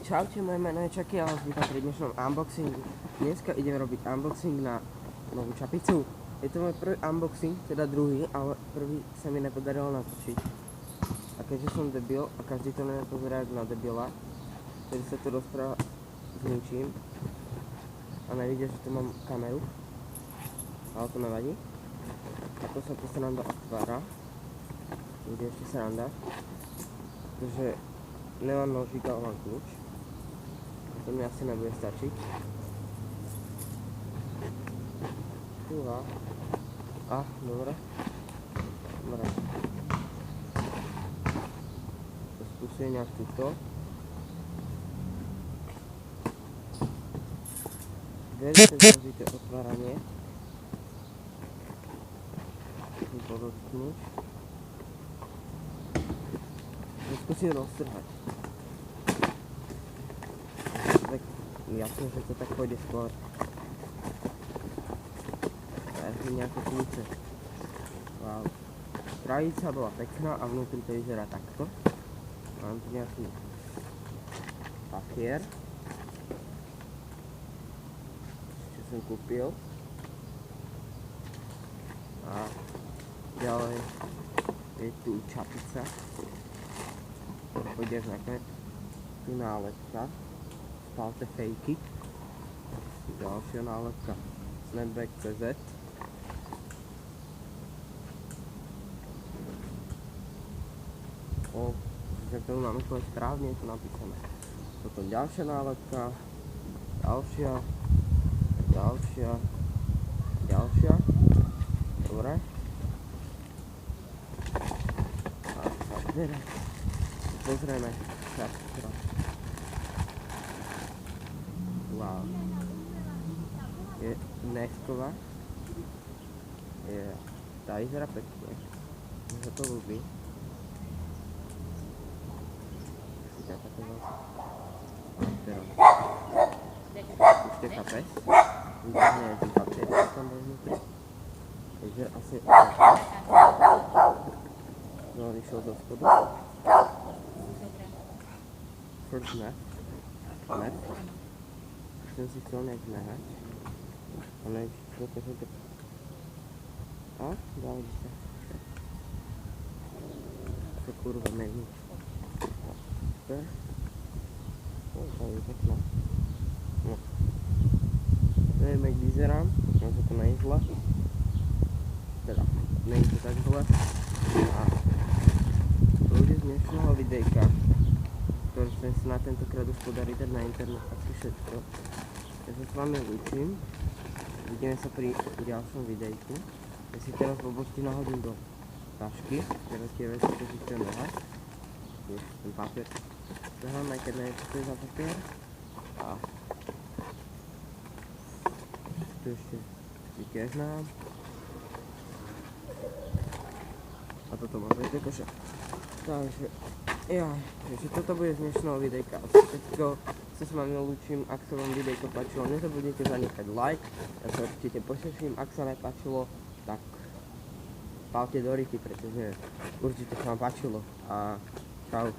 Čaute, moje meno je Čaky a vás vítam pri dnešnom unboxingu. Dneska idem robiť unboxing na novú čapicu. Je to môj prvý unboxing, teda druhý, ale prvý sa mi nepodarilo natočiť. A keďže som debil a každý to na mňa pozerá na debila, ktorý sa tu rozpráva s ničím a nevidia, že tu mám kameru, ale to nevadí. Ako sa to sranda otvára, bude ešte sranda, pretože nemám nožík, ale mám kľúč. To mi asi nebude stačiť. Fúha. Dobre. Dobre. To skúsim nejak túto. Veľmi zložité otváranie. Musím podotknúť. Skúsim roztrhať. Tak jasne, že to tak pôjde skôr. Aj nejaké kľúče. Wow. Krajica bola pekná a vnútri to vyzerá takto. Mám tu nejaký papier, čo som kúpil. A ďalej je tu čapica. Pôjdeš nakoniec tu nálepka. Spalte fejky. Ďalšia nálepka Snapback.cz. Že to máme to správne, je to napísané. Potom ďalšia nálepka, ďalšia. Dobre. A teraz pozrieme často. Wow. Je nechtová. Tá vyzerá pekne. Mne sa to ľúbi. Teraz. Ešte kapes. Vyzerá ten papier, čo tam bol vnútri. Takže asi no, vyšiel do spodu. First map. Chcem si chcel nejak nahať. A neviem, či to som to... A? Dali sa. To kurva mení. Super. To je pekná. No. Neviem, jak vyzerám. Možno to nie je zle. Teda, nie je to tak zle. A to bude z dnešného videjka, ktorý som si na tentokrát už podarí dať na internet asi všetko. Ja sa s vami lúčim. Vidíme sa pri ďalšom videjku. Ja si teraz blbosti nahodím do tašky, teraz tie veci, čo si chcem nehať. Ten papier zahľadám, aj keď neviem, čo to je za papier. A tu ešte tiež nám. A toto má do koša. Takže, takže toto bude z dnešného videjka. Všetko sa s vami lúčim, ak sa vám videjko páčilo, nezabudnite zanechať like. Ja sa určite poteším, ak sa nepáčilo, tak palte do ryti, pretože určite sa vám páčilo. A čau.